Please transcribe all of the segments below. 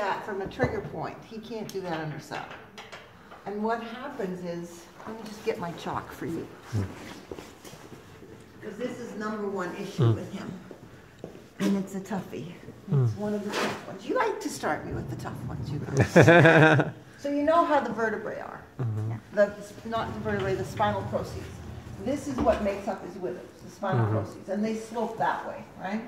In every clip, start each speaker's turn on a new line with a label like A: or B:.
A: that from a trigger point. He can't do that under saddle. And what happens is, let me just get my chalk for you. Because this is #1 issue with him. And it's a toughie. It's one of the tough ones. You like to start me with the tough ones, you guys. So you know how the vertebrae are. Not the vertebrae, the spinal processes. This is what makes up his withers, the spinal processes. And they slope that way, right?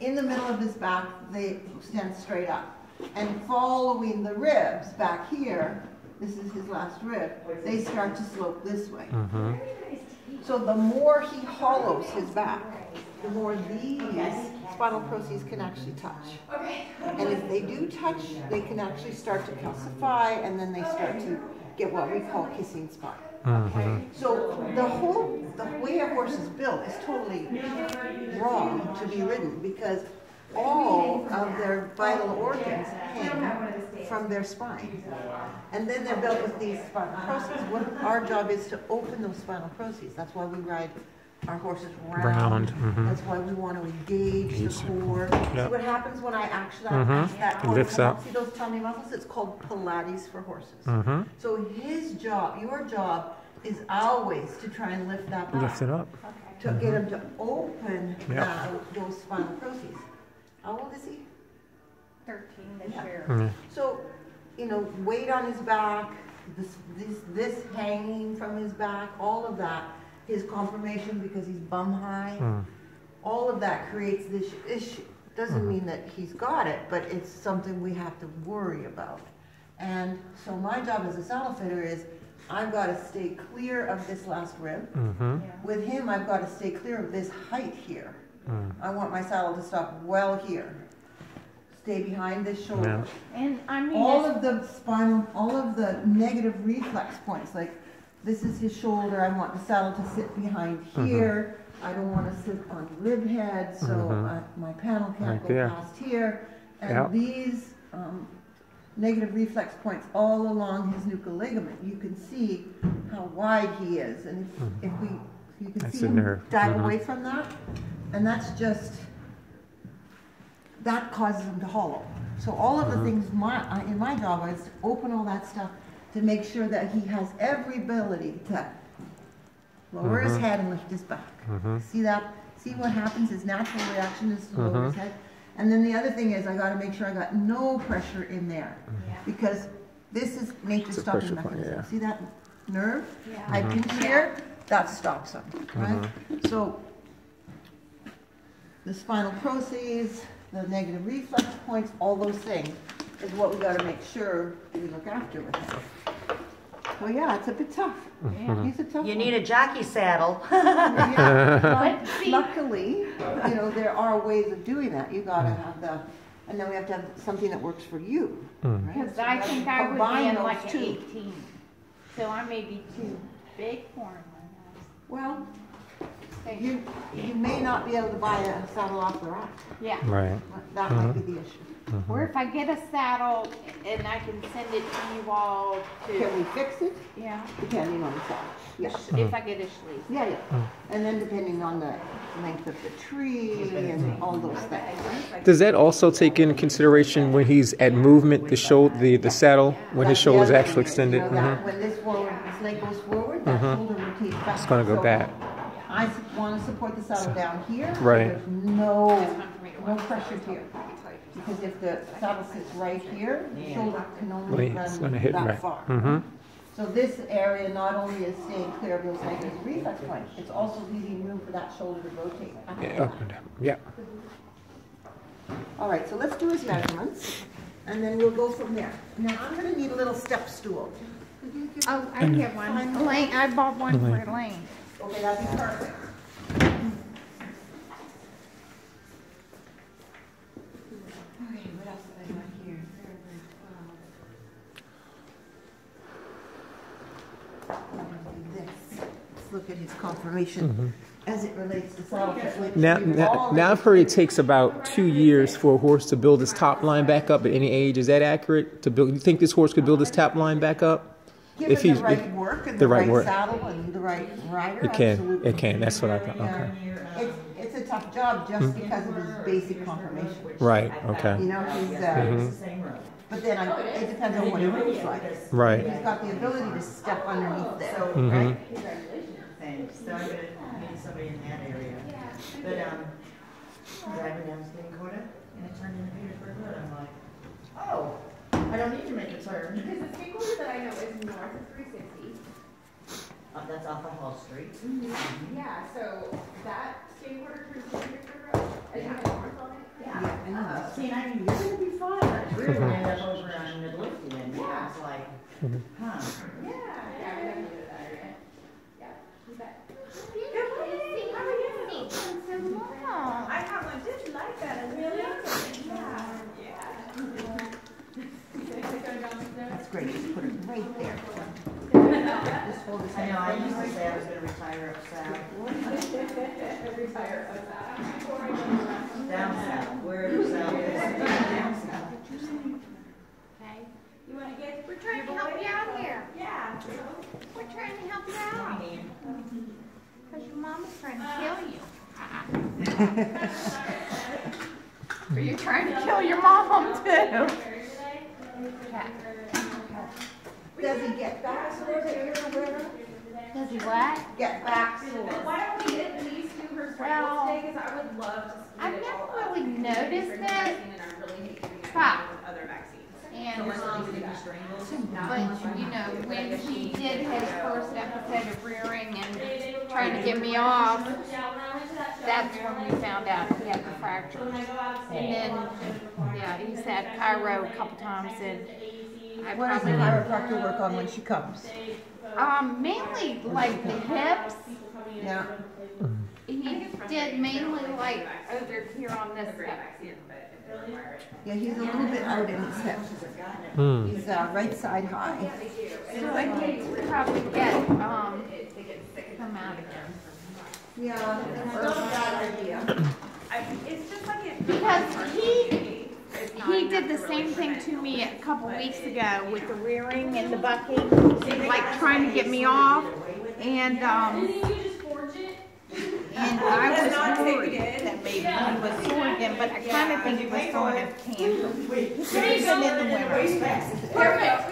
A: In the middle of his back, they stand straight up. And following the ribs back here, this is his last rib, they start to slope this way. So the more he hollows his back, the more these spinal processes can actually touch. And if they do touch, they can actually start to calcify, and then they start to get what we call kissing spine. So the way a horse is built is totally wrong to be ridden, because all of their vital organs hang from their spine. And then they're built with these spinal processes. What our job is to open those spinal processes. That's why we ride our horses round. That's why we want to engage the core. So what happens when I actually ask that horse
B: lifts up?
A: See those tummy muscles? It's called Pilates for horses. So his job, your job, is always to try and lift that back.
B: Lift it up.
A: To get him to open those spinal processes. How old is he?
C: 13 this year.
A: So, you know, weight on his back, this hanging from his back, all of that, his conformation because he's bum high, all of that creates this issue. Doesn't mean that he's got it, but it's something we have to worry about. And so my job as a saddle fitter is I've got to stay clear of this last rib. With him, I've got to stay clear of this height here. I want my saddle to stop well here. Stay behind this shoulder.
C: And I mean,
A: all of the negative reflex points, like this is his shoulder, I want the saddle to sit behind here. I don't want to sit on rib head, so my panel can't go past here. And these negative reflex points all along his nuchal ligament, you can see how wide he is. And if you can see him dive away from that, and that's just, that causes him to hollow. So all of the things in my job is to open all that stuff to make sure that he has every ability to lower his head and lift his back. See that? See what happens? His natural reaction is to lower his head. And then the other thing is I got to make sure I got no pressure in there, because this is nature's stopping mechanism. See that nerve? I pinch here, that stops him, right? So the spinal processes, the negative reflex points, all those things is what we got to make sure we look after with him. So yeah, it's a bit tough. He's a tough one.
D: You need a jockey saddle.
A: But luckily, you know, there are ways of doing that. You got to have and then we have to have something that works for you.
C: Because
A: So
C: I think I would be in like an
A: two.
C: 18. So I may be too big for him.
A: Well, you may not be able to buy a saddle off the rack.
C: Yeah.
B: Right.
A: That might be the issue.
C: Or if I get a saddle and I can send it to you all to...
A: Can we fix it?
C: Yeah.
A: Depending on the saddle. Yes.
C: If I get a Schleese.
A: Yeah. And then depending on the length of the tree and all those things. Right?
B: Does that also take into consideration when he's at movement, the saddle, when his shoulder is actually extended?
A: You know, when this leg goes forward, that shoulder rotates back.
B: It's going to go back.
A: I want to support the saddle down here.
B: Right.
A: There's no pressure here. Because if the saddle sits right here, the shoulder can only run that far. So this area not only is staying clear of those negative reflex points, it's also leaving room for that shoulder to rotate.
B: Up and down. Yeah.
A: All right, so let's do his measurements, and then we'll go from there. Now I'm going to need a little step stool.
C: Oh, I can get one. Elaine, I bought one for Elaine.
A: Okay, that'd be perfect. Okay, what else have I got here? This. Let's look at his conformation as it relates to saddle fit.
B: Now I've heard it takes about 2 years for a horse to build his top line back up at any age. Is that accurate? You think this horse could build his top line back up?
A: Given the right work and the right saddle and the right rider, absolutely.
B: It can. That's what I thought. Okay.
A: It's a tough job just because of his basic conformation.
B: Right. Okay.
A: You know, But then it depends on what it looks like.
B: Right.
A: He's got the ability to step underneath there,
B: Mm-hmm.
A: right?
D: Thanks. So I'm gonna meet somebody in that area. But driving down State Dakota, and it turned into Petersburg Road. I'm like, oh, I don't need to make a turn.
C: Because the skate quarter that I know is north of 360.
D: That's off of Hall Street.
C: Yeah, so that skate quarter turns to Petersburg Road. As you head north on it. Yeah.
D: See, and I mean, you're gonna be fine. We're gonna end up over on Midlothian. Yeah. It's like, huh.
C: Yeah, yeah, we definitely do that area. Yeah, you bet.
E: I have one just like that. I really
A: That's great, just put it right there. Just hold his
D: I know, I
A: hand.
D: used to say I was gonna retire up south.
C: Retire of that.
D: Down south, wherever south is. Down south.
C: Okay.
E: You want to get?
C: We're trying to help you out here.
E: Yeah.
C: We're trying to help you out. Because your mama's trying to kill you. Are you trying to kill your mom too? Okay.
A: Does he get back sores that you're aware of?
C: Does he what?
A: Get back sores.
E: Why don't we at least do her strangles today? Because I would love to see
C: I've
E: it
C: never
E: all up.
C: really noticed
E: Different
C: it.
E: vaccine, and I really hate doing it
C: Huh.
E: with other vaccines.
C: And
E: So let's leave it at strangles.
C: but you know, when he did his first episode of rearing and trying to get me off, that's when we found out he had the fracture. And then, yeah, he's had chiro a couple times, and I
A: What does the
C: probably
A: chiropractor work on when she comes?
C: mainly like the hips.
A: Yeah.
C: He did mainly like over here on this hip.
A: Yeah, he's a little bit out in his hips.
B: Hmm.
A: He's right side high.
C: So I need to probably get come out again.
A: Yeah, that's not a bad idea.
E: It's just like it.
C: Because he did the same thing to me a couple weeks ago with the rearing and the bucking, like trying to get me off, and I was worried that maybe he was sore again, but I kind of think he was throwing a tantrum. He's pretty good in the winter. Perfect.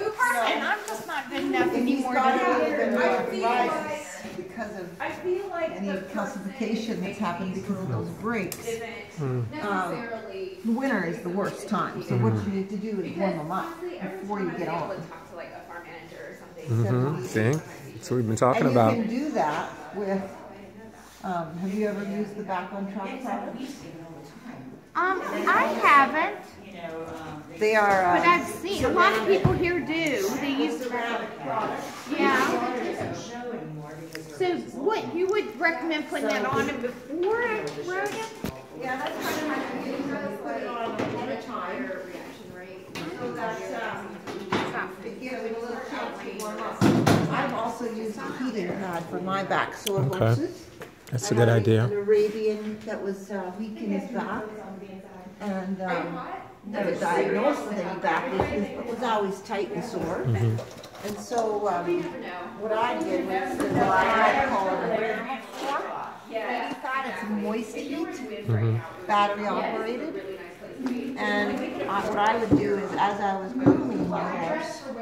C: And I'm just not good enough
A: And he's
C: anymore
A: got
C: to
A: a
C: do
A: little bit
C: it.
A: more arthritis because of
E: I feel like
A: any calcification that's happened because of those breaks.
C: Necessarily.
A: The winter is the worst time, so what you need to do is warm them up before you get on.
E: talk to like a farm manager or something.
B: Mm-hmm. See? That's what we've been talking
A: And you
B: about.
A: can do that with, have you ever used the back on track products?
C: I haven't,
A: They are,
C: but I've seen, a lot of people here do. They use the yeah. So what, you would recommend putting that on it before I rode it?
A: yeah, that's kind of how you put it on ahead of time.
E: Reaction rate.
A: So that, it gives it a little chance to warm up. I've also used a heating pad for my back sore
B: Okay.
A: horses.
B: That's a good idea.
A: An Arabian that was weak in his back. And never diagnosed with any back issues, but was always tight and sore. And so what I did was, I had called it a thought it's moist heat, battery operated. And what I would do is, as I was grooming my horse, I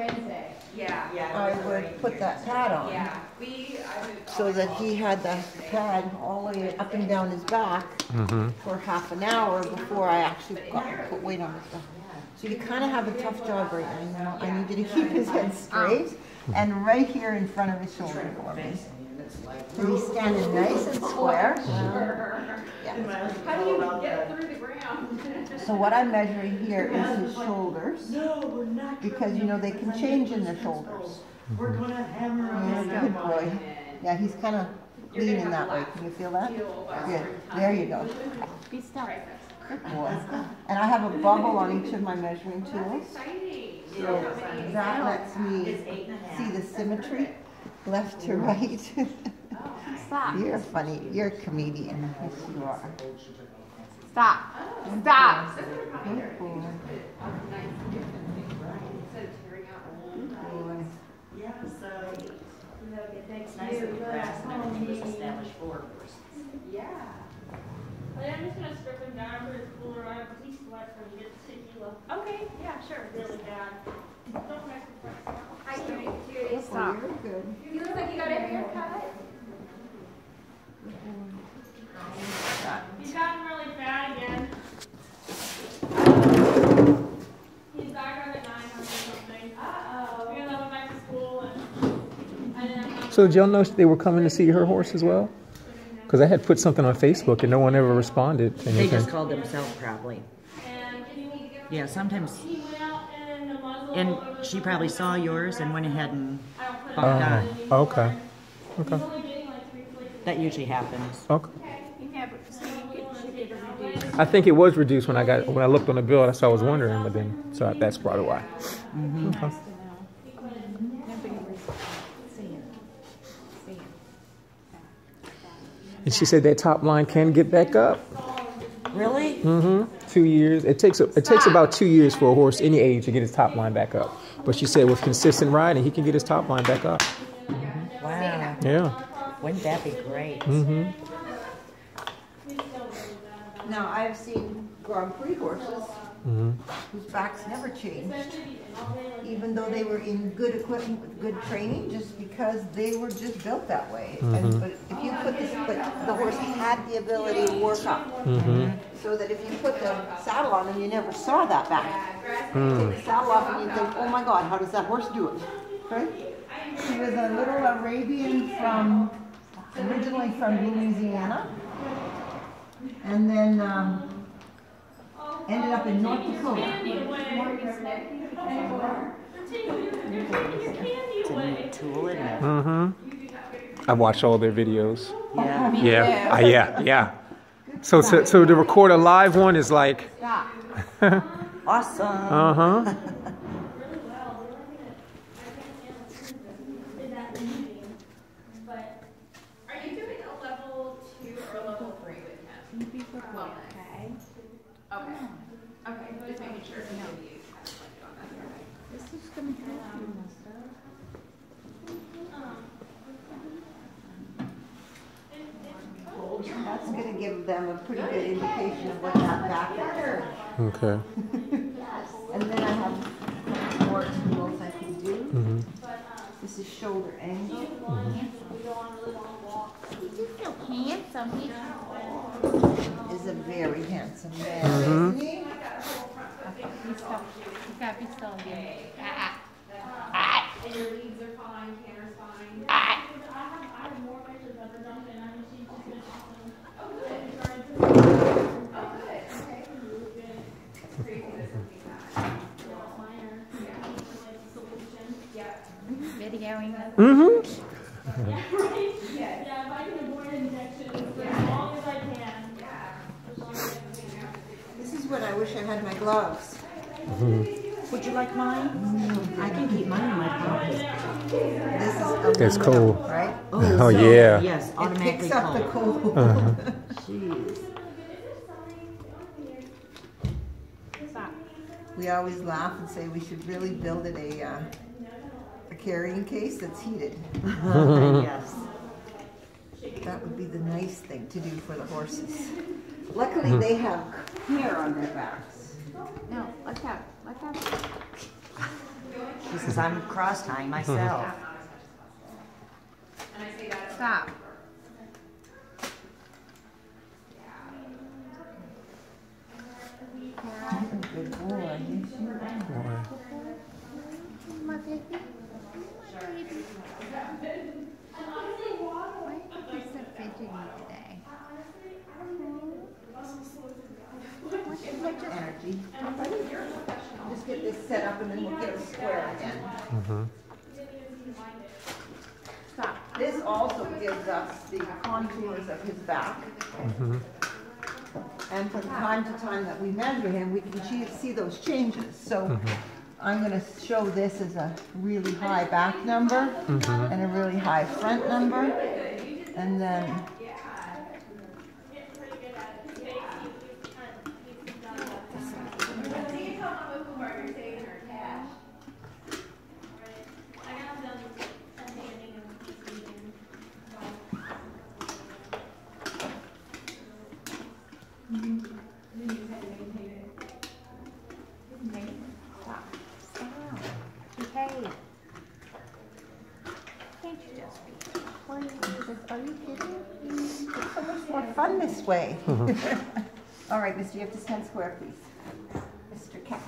A: would put that pad on so that he had the pad all the way up and down his back for half an hour before I actually got to put weight on his back. So you kind of have a tough job right now. You know, I need you to keep his head straight and right here in front of his shoulder for me. So he's standing nice and square. Yeah.
E: How do you get through the ground?
A: So what I'm measuring here is his shoulders, because you know they can change in their shoulders.
D: We're gonna hammer on
A: Yeah, good boy. Yeah, he's kind of leaning that way. Can you feel that? Good. There you go.
C: Be still.
A: Good boy. And I have a bubble on each of my measuring tools. So that lets me see the symmetry, left to right.
C: Stop.
A: You're funny. You're a comedian. Yes, you are.
C: Stop. Stop.
A: Good boy.
D: Yeah, so it's nice that the grass never was established for horses.
E: Yeah.
F: I'm just gonna strip him down for his cooler. I have at least left when he gets 6 kilo.
E: Oh, Okay, yeah, sure. Really bad. Don't mess with friends. I can make it too.
A: Stop. You're good.
E: You look like you got a haircut. He's gotten really fat again. He's back up at 900 something. Uh-oh. Because I went back to school and I didn't have
B: So did y'all know they were coming to see her horse as well? Because I had put something on Facebook and no one ever responded to
D: They
B: anything.
D: just called themselves probably. Yeah, sometimes. And she probably saw yours and went ahead and bumped on.
B: Okay. Okay.
D: That usually happens.
B: Okay.
C: Yeah, but so you should get a reduced.
B: I think it was reduced when I looked on the bill. That's what I was wondering, but then so that's probably why. Okay. And she said that top line can get back up.
D: Really?
B: 2 years. It takes about 2 years for a horse any age to get his top line back up. But she said with consistent riding, he can get his top line back up.
D: Wow.
B: Yeah.
D: Wouldn't that be great?
A: Now, I've seen Grand Prix horses whose backs never changed, even though they were in good equipment with good training, just because they were just built that way. But if you put the horse had the ability to work up, so that if you put the saddle on him, you never saw that back. You take the saddle off and you think, oh my God, how does that horse do it? Right? He was a little Arabian originally from Louisiana. And then ended up in North Dakota.
D: It's a neat tool, isn't it?
B: I watch all their videos.
D: Yeah.
B: Yeah. So to record a live one is like.
D: Awesome.
E: Are you doing a level 2 or a level 3 with him? Well, okay, just making sure.
C: This is going to help you.
A: That's going to give them a pretty good indication of what that back is.
B: Okay.
A: And then I have more tools I can do. This is shoulder angle.
C: You do feel handsome.
A: Is a very handsome man, isn't he?
C: You gotta be still again.
E: And your leads are fine, canter's fine. I have more pictures of her done and I mean she's just been awesome. Oh good. Oh good. Okay. Good. Crazy that something bad. Minor. Yeah. Like solution. Yeah.
C: Videoing this.
E: Yeah, right? Yeah, if I can avoid injections for as long as I can. Yeah. As long as I can.
A: This is when I wish I had my gloves.
D: Would you like mine? I can keep mine in my pocket.
A: This is aluminum,
B: It's cool.
A: right?
B: Oh,
D: so,
B: yeah.
D: Yes,
A: It
D: automatically
A: picks up the
D: cold.
A: cold.
D: Jeez.
A: We always laugh and say we should really build it a carrying case that's heated.
D: Yes.
A: That would be the nice thing to do for the horses. Luckily, they have hair on their backs.
C: No, like that. Like that.
D: She says I'm cross tying myself.
C: Stop.
A: Good boy. Yes, you are.
C: My baby. My baby. Why are you so fidgety today?
A: Energy. Just get this set up and then we'll get it square again.
C: Stop.
A: This also gives us the contours of his back. And from time to time that we measure him, we can see those changes. So I'm going to show this as a really high back number and a really high front number. And then says, are you kidding? It's so much more fun this way. All right, mister, you have to stand square, please. Mr. Cat.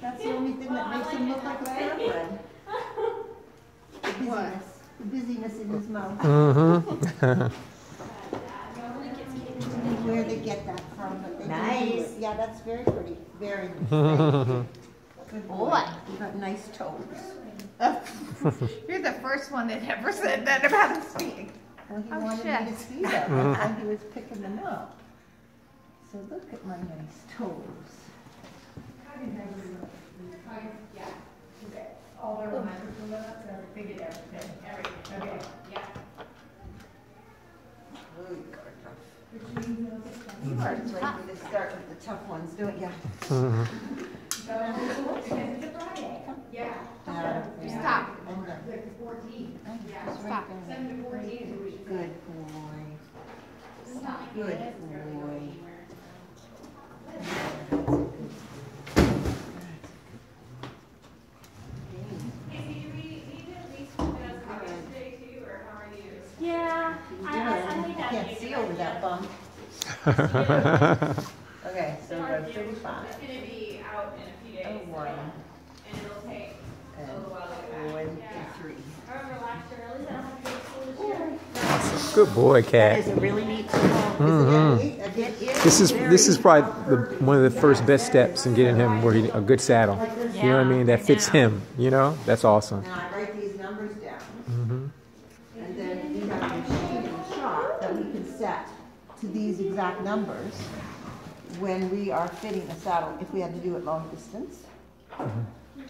A: That's the only thing that makes him look like a thoroughbred. The busyness. The busyness in his mouth. Where they get that from, but they
D: Nice.
A: do. Yeah, that's very pretty. Very nice. Good boy. You got nice toes.
C: You're the first one that ever said that about his feet.
A: Well, he
C: Oh,
A: wanted
C: shit.
A: me to see them while he was picking them up. So look at my nice toes.
D: All their reminders from us, so I figured everything. Okay.
A: Oh, you got it tough. You are ready to start with the tough ones, don't you?
C: Stop.
A: Stop.
C: Stop.
A: Good boy. Good boy.
E: Yeah, I need
A: I
E: that.
A: can't see over that bump. Okay, so we're 35.
F: It's gonna be out in a few days,
A: Oh, one.
F: and it'll take a
A: And
F: little while to get back.
A: 23.
E: I remember last year, at least I don't have to go to school this year.
B: Good boy,
D: That
B: Cat.
D: is a really neat tool.
B: This is probably one of the first best steps in getting him where a good saddle. You know what I mean? That fits him. You know, that's awesome.
A: Now I write these numbers down. And then we have a machine in the shop that we can set to these exact numbers when we are fitting a saddle, if we had to do it long distance.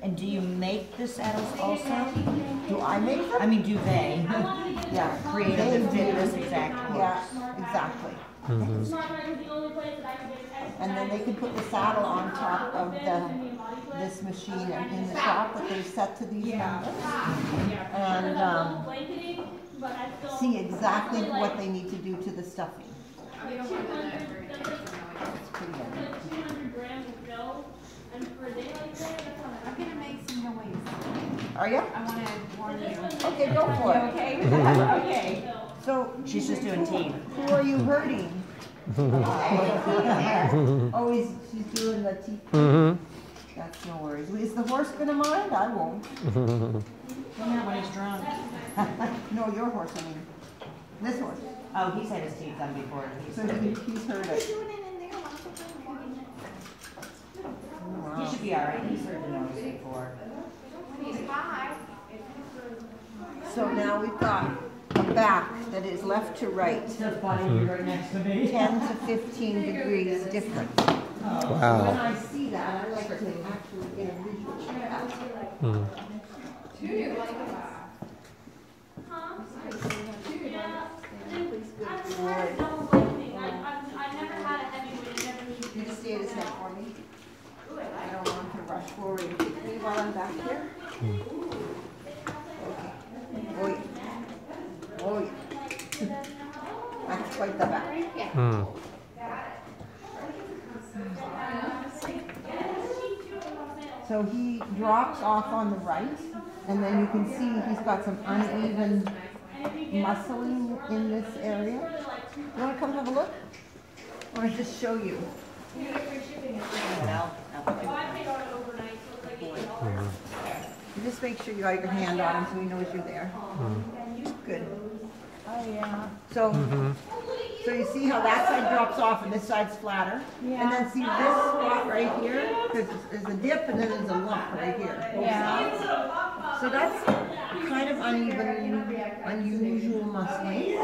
D: And do you make the saddles also?
A: Do I make them?
D: I mean, do they
A: Yeah.
D: create
A: They
D: them to fit
A: do.
D: this exact horse?
A: Yeah, exactly.
E: Smart Bike is the only place that I can get exercise.
A: And then they can put the saddle on top of this machine in the shop that they've set to these numbers. And
E: Blanketing, but I still.
A: see exactly what they need to do to the stuffing.
E: Like 200, that's like
A: It's pretty good.
E: 200 grams of dough, and for a day like that, that's how
C: I'm gonna make some noise.
A: Are you?
C: I wanna warn you.
A: Okay, go for it.
C: Okay? Okay.
A: So,
D: She's just doing team.
A: who are you hurting? Oh, she's doing the teeth. That's no worries. Is the horse gonna mind? I won't.
D: Not when he's drunk.
A: No, your horse, I mean. This horse.
D: Oh, he's had his teeth done before.
A: So he's heard it.
D: He should be all right. He's heard the noise before.
C: He's 5.
A: So now we've got a back that is left to right,
D: So funny, you're right next to me.
A: 10 to 15 degrees different. When
B: Wow.
A: I see that, I like to actually get a visual of that.
E: I never had a heavyweight, I never needed.
A: You just stay at his head for me. I don't want him to rush forward and kick me while I'm back here. Okay. Oh yeah. Oh yeah. That's quite the back. So he drops off on the right, and then you can see he's got some uneven muscling in this area. You want to come have a look? Or just show you?
D: No,
A: You just make sure you got your hand on him so he knows you're there. Good.
D: Oh, yeah.
A: So you see how that side drops off and this side's flatter? And then see this spot right here? There's a dip and then there's a lump right here. Both sides. So that's kind of uneven, unusual muscling.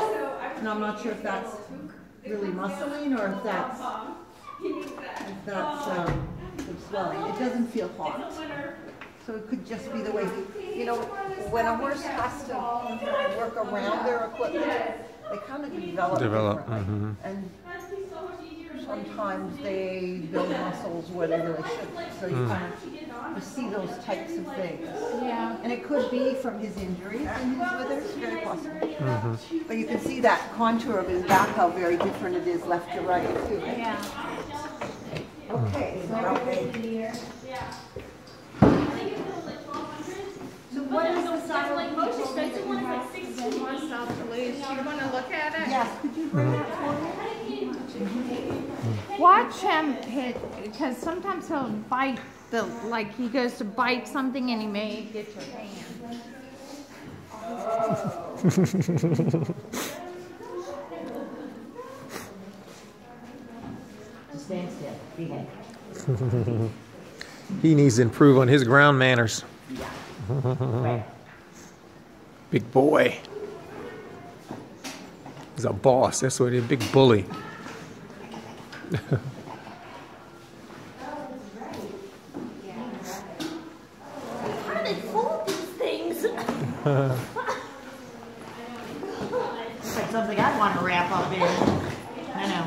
A: And I'm not sure if that's really muscling or if that's some swelling. It doesn't feel hot. So it could just be the way, when a horse has to work around their equipment, they kind of develop differently. And sometimes they build muscles where they really shouldn't. So you kind of see those types of things.
C: Yeah.
A: And it could be from his injuries in his withers, very possible. But you can see that contour of his back, how very different it is left to right too. Right?
C: Yeah.
A: Okay, so
E: Yeah.
A: what is the saddle?
E: Like most expensive
C: You want to look at it?
A: Yes, could you bring it for me?
C: Watch him hit, because sometimes he'll bite the, like he goes to bite something and he may get your hand.
D: Just stand still. Behave.
B: He needs to improve on his ground manners.
D: Yeah.
B: Big boy. He's a boss. That's what he is. Big bully.
A: How do they fold these things?
D: It's like something I'd want to wrap up in. I know.